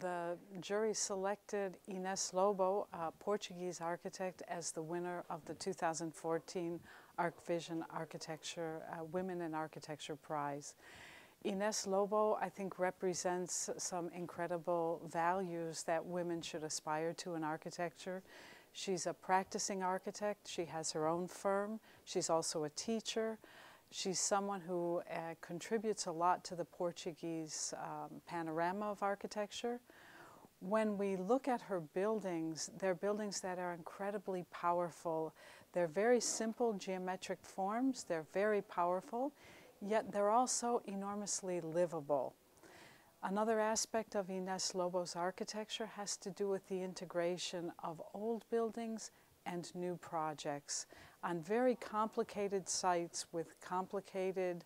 The jury selected Ines Lobo, a Portuguese architect, as the winner of the 2014 arcVision Architecture Women in Architecture Prize. Ines Lobo, I think, represents some incredible values that women should aspire to in architecture. She's a practicing architect. She has her own firm. She's also a teacher. She's someone who contributes a lot to the Portuguese panorama of architecture. When we look at her buildings, they're buildings that are incredibly powerful. They're very simple geometric forms. They're very powerful, yet they're also enormously livable. Another aspect of Ines Lobo's architecture has to do with the integration of old buildings and new projects on very complicated sites with complicated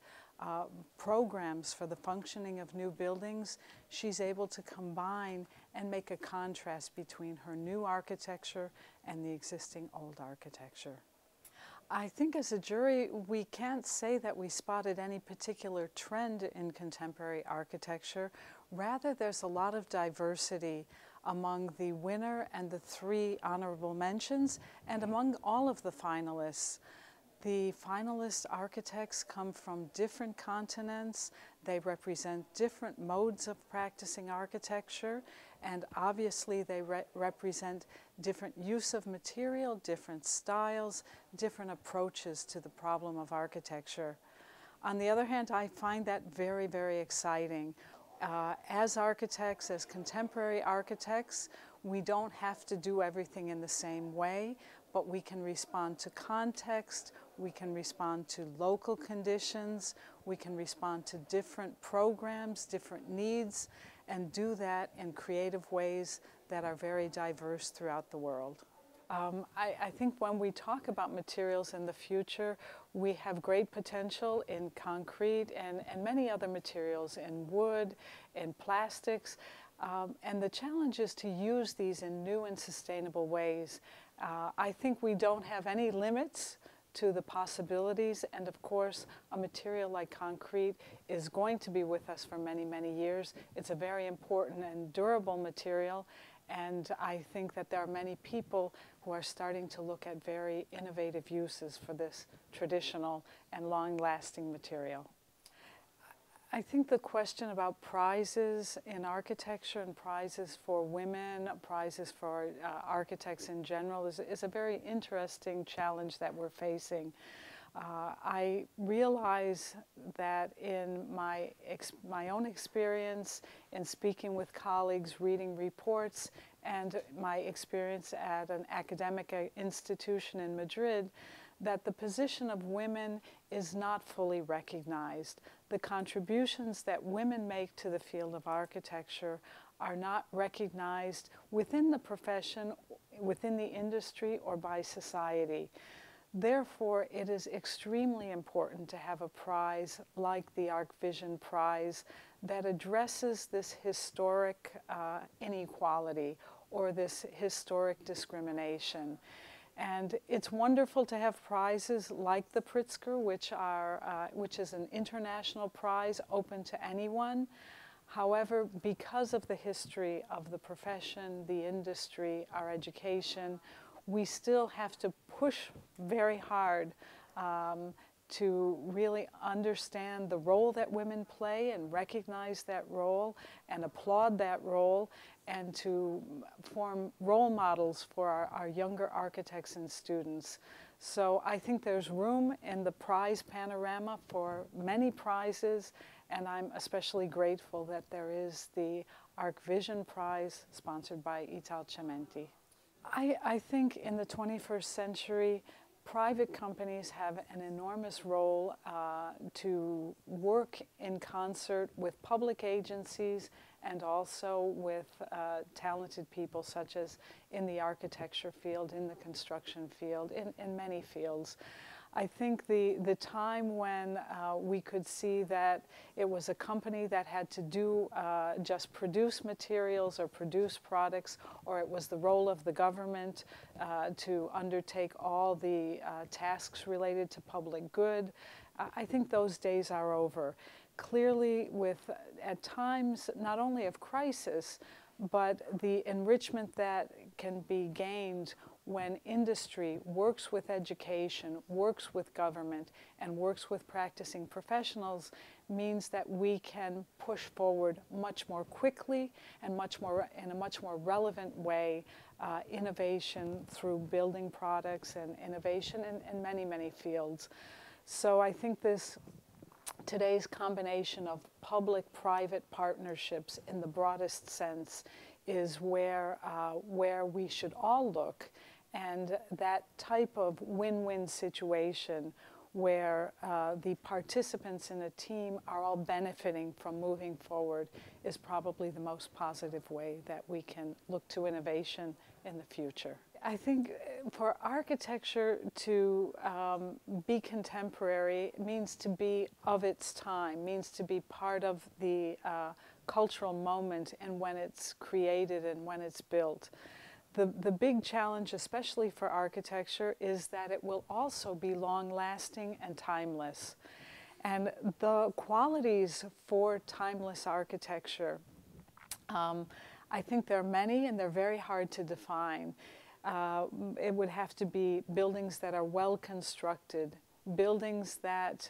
programs for the functioning of new buildings. She's able to combine and make a contrast between her new architecture and the existing old architecture. I think as a jury, we can't say that we spotted any particular trend in contemporary architecture. Rather, there's a lot of diversity among the winner and the 3 honorable mentions, and among all of the finalists. The finalist architects come from different continents. They represent different modes of practicing architecture, and obviously they represent different use of material, different styles, different approaches to the problem of architecture. On the other hand, I find that very, very exciting. As architects, as contemporary architects, we don't have to do everything in the same way, but we can respond to context, we can respond to local conditions, we can respond to different programs, different needs, and do that in creative ways that are very diverse throughout the world. I think when we talk about materials in the future, we have great potential in concrete and many other materials, in wood, in plastics, and the challenge is to use these in new and sustainable ways. I think we don't have any limits to the possibilities, and of course a material like concrete is going to be with us for many, many years. It's a very important and durable material, and I think that there are many people who are starting to look at very innovative uses for this traditional and long-lasting material. I think the question about prizes in architecture and prizes for women, prizes for architects in general is a very interesting challenge that we're facing. I realize that in my own experience in speaking with colleagues, reading reports, and my experience at an academic institution in Madrid, that the position of women is not fully recognized. The contributions that women make to the field of architecture are not recognized within the profession, within the industry, or by society. Therefore, it is extremely important to have a prize like the arcVision Prize that addresses this historic inequality or this historic discrimination. And it's wonderful to have prizes like the Pritzker, which is an international prize open to anyone. However, because of the history of the profession, the industry, our education, we still have to push very hard to really understand the role that women play and recognize that role and applaud that role, and to form role models for our younger architects and students. So I think there's room in the prize panorama for many prizes, and I'm especially grateful that there is the arcVision Prize sponsored by Italcementi. I think in the 21st century, private companies have an enormous role to work in concert with public agencies and also with talented people, such as in the architecture field, in the construction field, in many fields. I think the time when we could see that it was a company that had to do just produce materials or produce products, or it was the role of the government to undertake all the tasks related to public good, I think those days are over. clearly with, at times, not only of crisis, but the enrichment that can be gained when industry works with education, works with government, and works with practicing professionals means that we can push forward much more quickly and in a much more relevant way innovation through building products and innovation in many, many fields. So I think today's combination of public-private partnerships in the broadest sense is where we should all look, and that type of win-win situation where the participants in a team are all benefiting from moving forward is probably the most positive way that we can look to innovation in the future. I think for architecture to be contemporary means to be of its time, means to be part of the cultural moment and when it's created and when it's built. The big challenge, especially for architecture, is that it will also be long-lasting and timeless. And the qualities for timeless architecture, I think there are many and they're very hard to define. It would have to be buildings that are well constructed, buildings that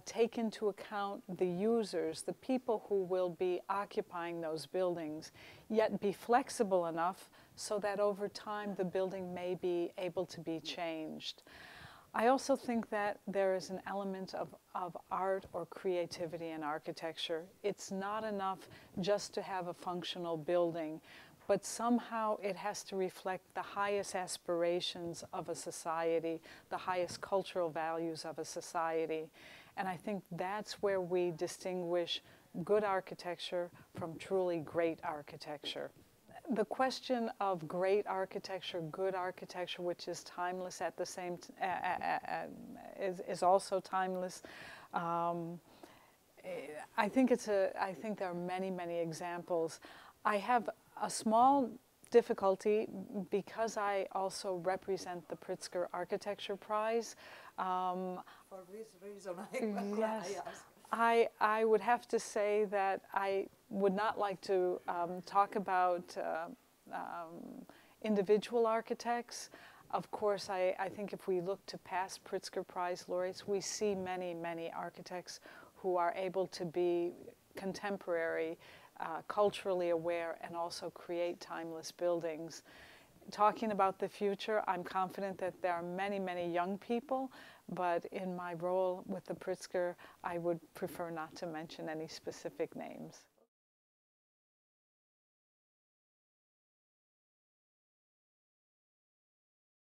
take into account the users, the people who will be occupying those buildings, yet be flexible enough so that over time the building may be able to be changed. I also think that there is an element of art or creativity in architecture. It's not enough just to have a functional building, but somehow it has to reflect the highest aspirations of a society, the highest cultural values of a society. And I think that's where we distinguish good architecture from truly great architecture. The question of great architecture, good architecture, which is timeless at the same is also timeless. I think there are many, many examples. I have a small difficulty because I also represent the Pritzker Architecture Prize. For this reason, yes, I would have to say that I would not like to talk about individual architects. Of course, I think if we look to past Pritzker Prize laureates, we see many, many architects who are able to be contemporary, culturally aware, and also create timeless buildings. Talking about the future, I'm confident that there are many, many young people, but in my role with the Pritzker, I would prefer not to mention any specific names.